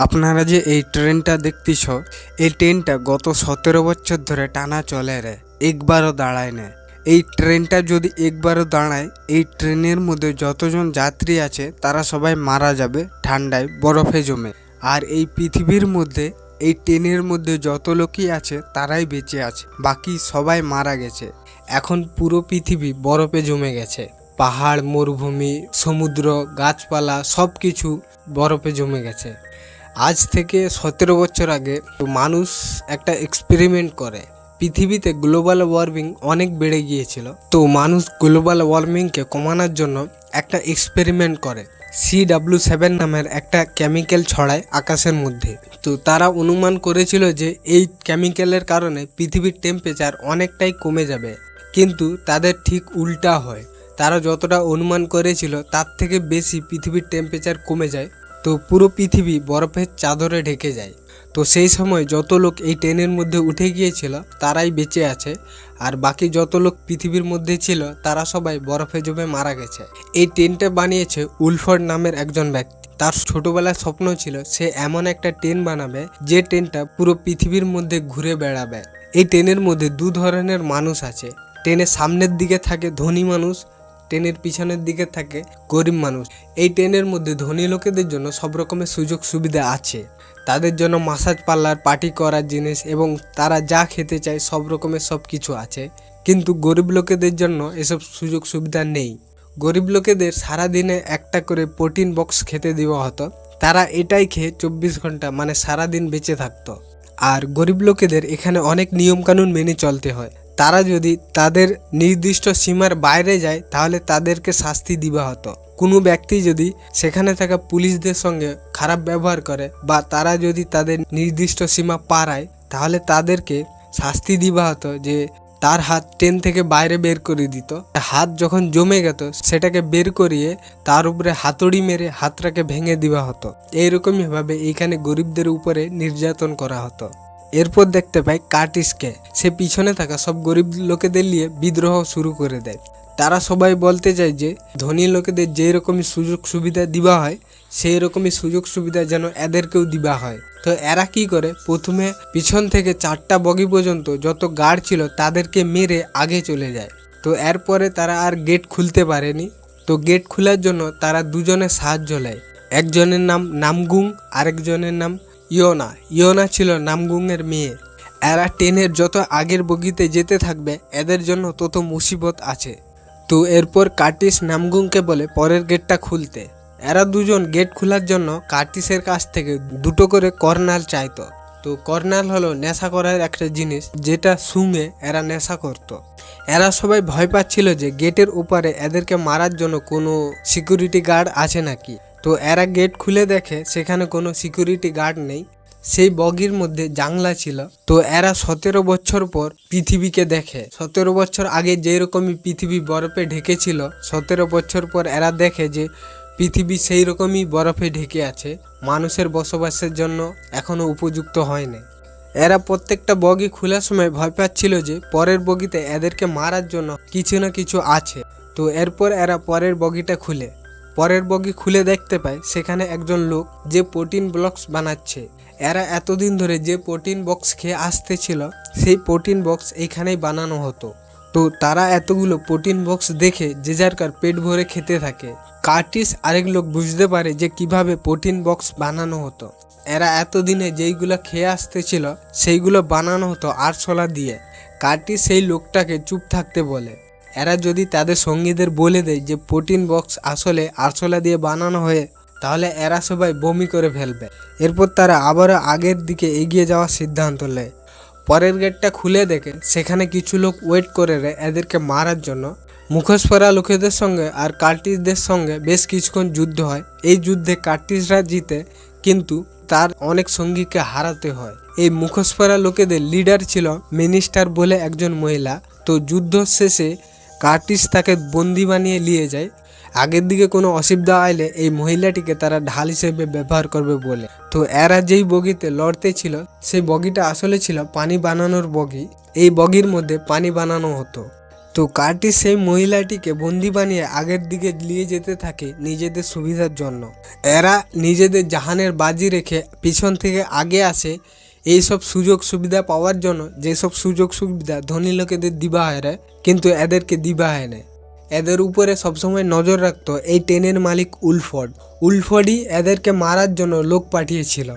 আপনারা যে এই ট্রেনটা দেখতেছ, এই ট্রেনটা গত 17 বছর ধরে টানা চলে রে, একবারও দাঁড়ায় না। এই ট্রেনটা যদি একবারও দাঁড়ায়, এই ট্রেনের মধ্যে যতজন যাত্রী আছে তারা সবাই মারা যাবে ঠান্ডায় বরফে জমে। আর এই পৃথিবীর মধ্যে এই ট্রেনের মধ্যে যত লোকই আছে তারাই বেঁচে আছে, বাকি সবাই মারা গেছে। এখন পুরো পৃথিবী বরফে জমে গেছে। পাহাড়, মরুভূমি, সমুদ্র, গাছপালা সব কিছু বরফে জমে গেছে। আজ থেকে 17 বছর আগে মানুষ একটা এক্সপেরিমেন্ট করে। পৃথিবীতে গ্লোবাল ওয়ার্মিং অনেক বেড়ে গিয়েছিল, তো মানুষ গ্লোবাল ওয়ার্মিংকে কমানোর জন্য একটা এক্সপেরিমেন্ট করে। CW7 নামের একটা কেমিক্যাল ছড়ায় আকাশের মধ্যে। তো তারা অনুমান করেছিল যে এই কেমিক্যালের কারণে পৃথিবীর টেম্পারেচার অনেকটাই কমে যাবে, কিন্তু তাদের ঠিক উল্টা হয়। তারা যতটা অনুমান করেছিল তার থেকে বেশি পৃথিবীর টেম্পারেচার কমে যায়, তো পুরো পৃথিবী বরফের চাদরে ঢেকে যায়। তো সেই সময় যত লোক এই ট্রেনের মধ্যে উঠে গিয়েছিল তারাই বেঁচে আছে, আর বাকি যত লোক পৃথিবীর মধ্যে ছিল তারা সবাই বরফে জমে মারা গেছে। এই ট্রেনটা বানিয়েছে উলফর্ড নামের একজন ব্যক্তি। তার ছোটবেলার স্বপ্ন ছিল সে এমন একটা ট্রেন বানাবে যে ট্রেনটা পুরো পৃথিবীর মধ্যে ঘুরে বেড়াবে। এই ট্রেনের মধ্যে দু ধরনের মানুষ আছে। ট্রেনের সামনের দিকে থাকে ধনী মানুষ, ট্রেনের পিছনের দিকে থাকে গরিব মানুষ। এই ট্রেনের মধ্যে ধনী লোকেদের জন্য সব রকমের সুযোগ সুবিধা আছে। তাদের জন্য মাসাজ পার্লার, পার্টি করার জিনিস এবং তারা যা খেতে চায় সব রকমের সব কিছু আছে। কিন্তু গরিব লোকেদের জন্য এসব সুযোগ সুবিধা নেই। গরিব লোকেদের সারাদিনে একটা করে প্রোটিন বক্স খেতে দেওয়া হতো। তারা এটাই খেয়ে 24 ঘন্টা মানে সারাদিন বেঁচে থাকতো। আর গরিব লোকেদের এখানে অনেক নিয়মকানুন মেনে চলতে হয়। তারা যদি তাদের নির্দিষ্ট সীমার বাইরে যায় তাহলে তাদেরকে শাস্তি দেওয়া হতো। কোনো ব্যক্তি যদি সেখানে থাকা পুলিশদের সঙ্গে খারাপ ব্যবহার করে বা তারা যদি তাদের নির্দিষ্ট সীমা পারায় তাহলে তাদেরকে শাস্তি দেওয়া হতো যে তার হাত ট্রেন থেকে বাইরে বের করে দিত। হাত যখন জমে গেত সেটাকে বের করিয়ে তার উপরে হাতুড়ি মেরে হাতটাকে ভেঙে দেওয়া হতো। এইরকমই ভাবে এইখানে গরিবদের উপরে নির্যাতন করা হতো। এরপর দেখতে পাই কার্টিসকে। সে পিছনে থাকা সব গরিব লোকেদের নিয়ে বিদ্রোহ শুরু করে দেয়। তারা সবাই বলতে চায় যে ধনী লোকেদের যেই রকমই সুযোগ সুবিধা দেওয়া হয় সেই রকমই সুযোগ সুবিধা যেন এদেরকেও দেওয়া হয়। তো এরা কি করে, প্রথমে পিছন থেকে 4টা বগি পর্যন্ত যত গার্ড ছিল তাদেরকে মেরে আগে চলে যায়। তো এরপরে তারা আর গেট খুলতে পারেনি। তো গেট খোলার জন্য তারা দুজনের সাহায্য নেয়। একজনের নাম নামগুং, আরেকজনের নাম ইয়োনা। ইয়োনা ছিল নামগুংয়ের মেয়ে। এরা ট্রেনের যত আগের বগিতে যেতে থাকবে এদের জন্য তত মুসিবত আছে। তো এরপর কার্টিস নামগুংকে বলে পরের গেটটা খুলতে। এরা দুজন গেট খোলার জন্য কার্টিসের কাছ থেকে 2টো করে কর্নাল চাইতো। তো কর্নাল হলো নেশা করার একটা জিনিস, যেটা শুঙে এরা নেশা করত। এরা সবাই ভয় পাচ্ছিল যে গেটের উপরে এদেরকে মারার জন্য কোনো সিকিউরিটি গার্ড আছে নাকি। তো এরা গেট খুলে দেখে সেখানে কোনো সিকিউরিটি গার্ড নেই। সেই বগির মধ্যে জানলা ছিল। তো এরা 17 বছর পর পৃথিবীকে দেখে। 17 বছর আগে যেরকমই পৃথিবী বরফে ঢেকেছিল, 17 বছর পর এরা দেখে যে পৃথিবী সেই রকমই বরফে ঢেকে আছে, মানুষের বসবাসের জন্য এখনো উপযুক্ত হয়নি। এরা প্রত্যেকটা বগি খোলার সময় ভয় পাচ্ছিল যে পরের বগিতে এদেরকে মারার জন্য কিছু না কিছু আছে। তো এরপর এরা পরের বগিটা খুলে পরের বগি খুলে দেখতে পায় সেখানে একজন লোক যে প্রোটিন বক্স বানাচ্ছে। এরা এতদিন ধরে যে প্রোটিন বক্স খেয়ে আসতেছিল সেই প্রোটিন বক্স এইখানেই বানানো হতো। তো তারা এতগুলো প্রোটিন বক্স দেখে যে যার কার পেট ভরে খেতে থাকে। কার্টিস আরেক লোক বুঝতে পারে যে কিভাবে প্রোটিন বক্স বানানো হতো। এরা এতদিনে যেইগুলো খেয়ে আসতেছিল সেইগুলো বানানো হতো আরশোলা দিয়ে। কার্টিস সেই লোকটাকে চুপ থাকতে বলে। এরা যদি তাদের সঙ্গীদের বলে দেয় যে প্রোটিন বক্স আসলে আরশোলা দিয়ে বানানো হয়ে, তাহলে এরা সবাই বমি করে ফেলবে। এরপর তারা আবারও আগের দিকে এগিয়ে যাওয়ার সিদ্ধান্ত নেয়। পরের গেটটা খুলে দেখে সেখানে কিছু লোক ওয়েট করে এদেরকে মারার জন্য। মুখোশ পরা লোকেদের সঙ্গে আর কার্টিসদের সঙ্গে বেশ কিছুক্ষণ যুদ্ধ হয়। এই যুদ্ধে কার্টিসরা জিতে, কিন্তু তার অনেক সঙ্গীকে হারাতে হয়। এই মুখোশ পরা লোকেদের লিডার ছিল মিনিস্টার বলে একজন মহিলা। তো যুদ্ধ শেষে কার্টিস তাকে বন্দি বানিয়ে নিয়ে যায়। আগের দিকে কোনো অসুবিধা আইলে এই মহিলাটিকে তারা ঢাল হিসেবে ব্যবহার করবে বলে। তো এরা যেই বগিতে লড়তে ছিল সেই বগিটা আসলে ছিল পানি বানানোর বগি। এই বগির মধ্যে পানি বানানো হতো। তো কার্টিস সেই মহিলাটিকে বন্দি বানিয়ে আগের দিকে নিয়ে যেতে থাকে নিজেদের সুবিধার জন্য। এরা নিজেদের জাহানের বাজি রেখে পিছন থেকে আগে আসে এইসব সুযোগ সুবিধা পাওয়ার জন্য, যেসব সুযোগ সুবিধা ধনী লোকেদের দিবা হয় রে, কিন্তু এদেরকে দিবা হয় না। এদের উপরে সবসময় নজর রাখতো এই ট্রেনের মালিক উলফর্ড। উলফর্ডই এদেরকে মারার জন্য লোক পাঠিয়েছিল।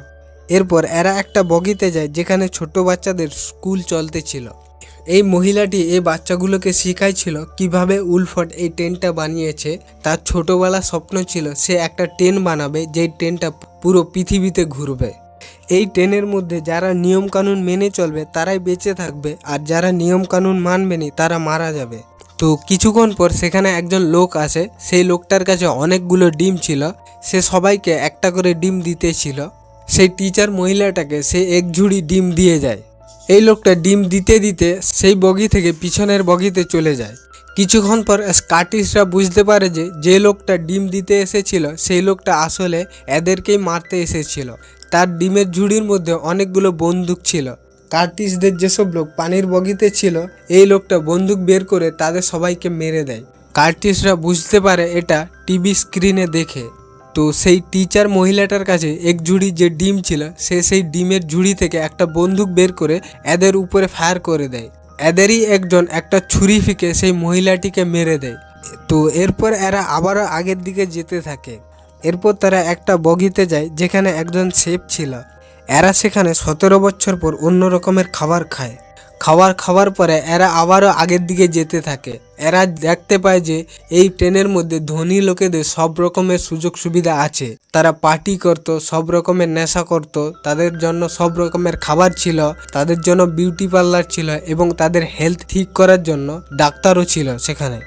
এরপর এরা একটা বগিতে যায় যেখানে ছোট বাচ্চাদের স্কুল চলতেছিল। এই মহিলাটি এই বাচ্চাগুলোকে শিখাইছিল কিভাবে উলফর্ড এই ট্রেনটা বানিয়েছে। তার ছোটবেলার স্বপ্ন ছিল সে একটা ট্রেন বানাবে, যেই ট্রেনটা পুরো পৃথিবীতে ঘুরবে। এই ট্রেনের মধ্যে যারা নিয়মকানুন মেনে চলবে তারাই বেঁচে থাকবে, আর যারা নিয়মকানুন মানবে না তারা মারা যাবে। তো কিছুক্ষণ পর সেখানে একজন লোক আসে। সেই লোকটার কাছে অনেকগুলো ডিম ছিল, সে সবাইকে একটা করে ডিম দিতেছিল। সেই টিচার মহিলাটাকে সে এক ঝুড়ি ডিম দিয়ে যায়। এই লোকটা ডিম দিতে দিতে সেই বগি থেকে পিছনের বগিতে চলে যায়। কিছুক্ষণ পর কার্টিসরা বুঝতে পারে যে যে লোকটা ডিম দিতে এসেছিল সেই লোকটা আসলে এদেরকেই মারতে এসেছিল। তার ডিমের ঝুড়ির মধ্যে অনেকগুলো বন্দুক ছিল। কার্টিসদের যেসব লোক পানির বগিতে ছিল, এই লোকটা বন্দুক বের করে তাদের সবাইকে মেরে দেয়। কার্টিসরা বুঝতে পারে এটা টিভি স্ক্রিনে দেখে। তো সেই টিচার মহিলাটার কাছে এক ঝুড়ি যে ডিম ছিল, সে সেই ডিমের ঝুড়ি থেকে একটা বন্দুক বের করে এদের উপরে ফায়ার করে দেয়। এদেরই একজন একটা ছুরি ফিকে সেই মহিলাটিকে মেরে দেয়। তো এরপর এরা আবারও আগের দিকে যেতে থাকে। এরপর তারা একটা বগিতে যায় যেখানে একজন শেফ ছিল। এরা সেখানে 17 বছর পর অন্য রকমের খাবার খায়। খাওয়ার পরে এরা আবারও আগের দিকে যেতে থাকে। এরা দেখতে পায় যে এই ট্রেনের মধ্যে ধনী লোকেদের সব রকমের সুযোগ সুবিধা আছে। তারা পার্টি করত, সব রকমের নেশা করত, তাদের জন্য সব রকমের খাবার ছিল, তাদের জন্য বিউটি পার্লার ছিল এবং তাদের হেলথ ঠিক করার জন্য ডাক্তারও ছিল সেখানে।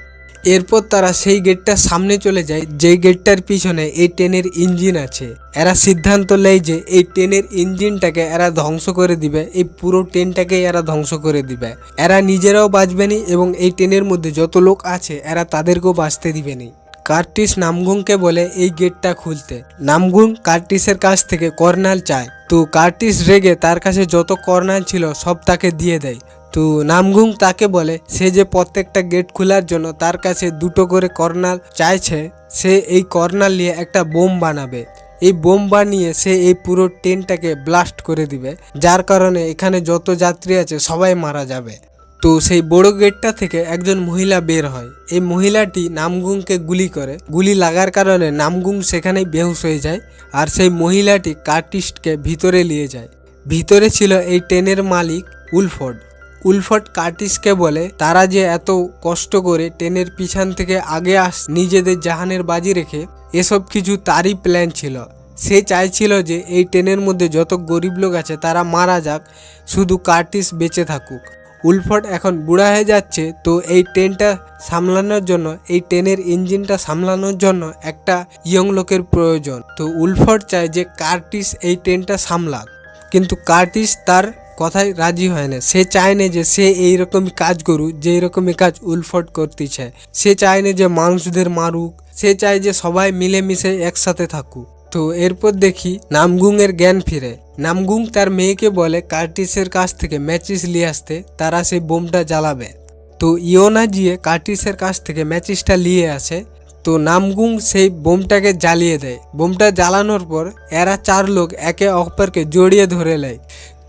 এরপর তারা সেই গেটটার সামনে চলে যায়, যেই গেটটার পিছনে এই ট্রেনের ইঞ্জিন আছে। এরা সিদ্ধান্ত নেয় যে এই ট্রেনের ইঞ্জিনটাকে এরা ধ্বংস করে দিবে, এই পুরো ট্রেনটাকে এরা ধ্বংস করে দিবে। এরা নিজেরাও বাঁচবে না এবং এই ট্রেনের মধ্যে যত লোক আছে এরা তাদেরকেও বাঁচতে দিবে না। কার্টিস নামগুংকে বলে এই গেটটা খুলতে। নামগুং কার্টিসের কাছ থেকে কর্নাল চায়। তো কার্টিস রেগে তার কাছে যত কর্নাল ছিল সব তাকে দিয়ে দেয়। তো নামগুং তাকে বলে সে যে প্রত্যেকটা গেট খোলার জন্য তার কাছে 2টো করে কর্নাল চাইছে, সে এই কর্নাল নিয়ে একটা বোম বানাবে। এই বোম বানিয়ে সে এই পুরো ট্রেনটাকে ব্লাস্ট করে দিবে, যার কারণে এখানে যত যাত্রী আছে সবাই মারা যাবে। তো সেই বড় গেটটা থেকে একজন মহিলা বের হয়। এই মহিলাটি নামগুংকে গুলি করে। গুলি লাগার কারণে নামগুং সেখানেই বেহুশ হয়ে যায়, আর সেই মহিলাটি কার্টিসকে ভিতরে নিয়ে যায়। ভিতরে ছিল এই ট্রেনের মালিক উলফর্ড। উলফর্ড কার্টিসকে বলে তারা যে এত কষ্ট করে ট্রেনের পিছন থেকে আগে নিজেদের জাহানের বাজি রেখে, এসব কিছু তারই প্ল্যান ছিল। সে চাইছিল যে এই ট্রেনের মধ্যে যত গরিব লোক আছে তারা মারা যাক, শুধু কার্টিস বেঁচে থাকুক। উলফর্ড এখন বুড়া হয়ে যাচ্ছে, তো এই ট্রেনটা সামলানোর জন্য, এই ট্রেনের ইঞ্জিনটা সামলানোর জন্য একটা ইয়ং লোকের প্রয়োজন। তো উলফর্ড চায় যে কার্টিস এই ট্রেনটা সামলাক, কিন্তু কার্টিস তার কথায় রাজি হয় না। সে চায় না যে সে এইরকমই কাজ করুক যেই রকমই কাজ উলফর্ড করতে চায়। সে চায় না যে মানুষদের মারুক, সে চায় যে সবাই মিলেমিশে একসাথে থাকুক। তো এরপর দেখি নামগুং এর জ্ঞান ফিরে। নামগুং তার মেয়েকে বলে কার্টিসের কাছ থেকে ম্যাচিস নিয়ে আসতে, তারা সেই বোমটা জ্বালাবে। তো ইয়োনা গিয়ে কার্টিসের কাছ থেকে ম্যাচিসটা নিয়ে আসে। তো নামগুং সেই বোমটাকে জ্বালিয়ে দেয়। বোমটা জ্বালানোর পর এরা 4 লোক একে অপরকে জড়িয়ে ধরে নেয়।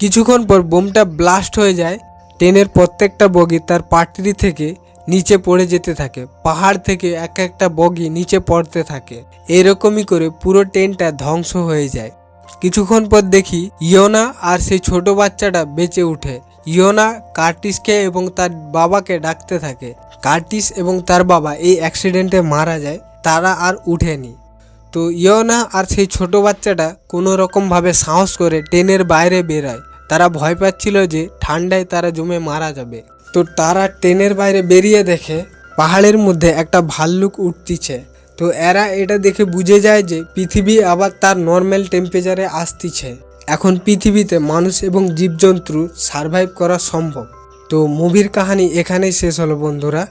কিছুক্ষণ পর বোমটা ব্লাস্ট হয়ে যায়। ট্রেনের প্রত্যেকটা বগি তার পাটরি থেকে নিচে পড়ে যেতে থাকে। পাহাড় থেকে এক একটা বগি নিচে পড়তে থাকে। এরকমই করে পুরো ট্রেনটা ধ্বংস হয়ে যায়। কিছুক্ষণ পর দেখি ইয়োনা আর সেই ছোট বাচ্চাটা বেঁচে উঠে। ইয়োনা কার্টিসকে এবং তার বাবাকে ডাকতে থাকে। কার্টিস এবং তার বাবা এই অ্যাক্সিডেন্টে মারা যায়, তারা আর উঠেনি। তো ইয়োনা আর সেই ছোট বাচ্চাটা কোনো রকমভাবে সাহস করে ট্রেনের বাইরে বেরোয়। তারা ভয় পাচ্ছিল যে ঠান্ডায় তারা জমে মারা যাবে। তো তারা ট্রেনের বাইরে বেরিয়ে দেখে পাহাড়ের মধ্যে একটা ভাল্লুক উঠতিছে। তো এরা এটা দেখে বুঝে যায় যে পৃথিবী আবার তার নর্মাল টেম্পারেচারে আসতিছে। এখন পৃথিবীতে মানুষ এবং জীবজন্তু সারভাইভ করা সম্ভব। তো মুভির কাহিনী এখানেই শেষ হলো বন্ধুরা।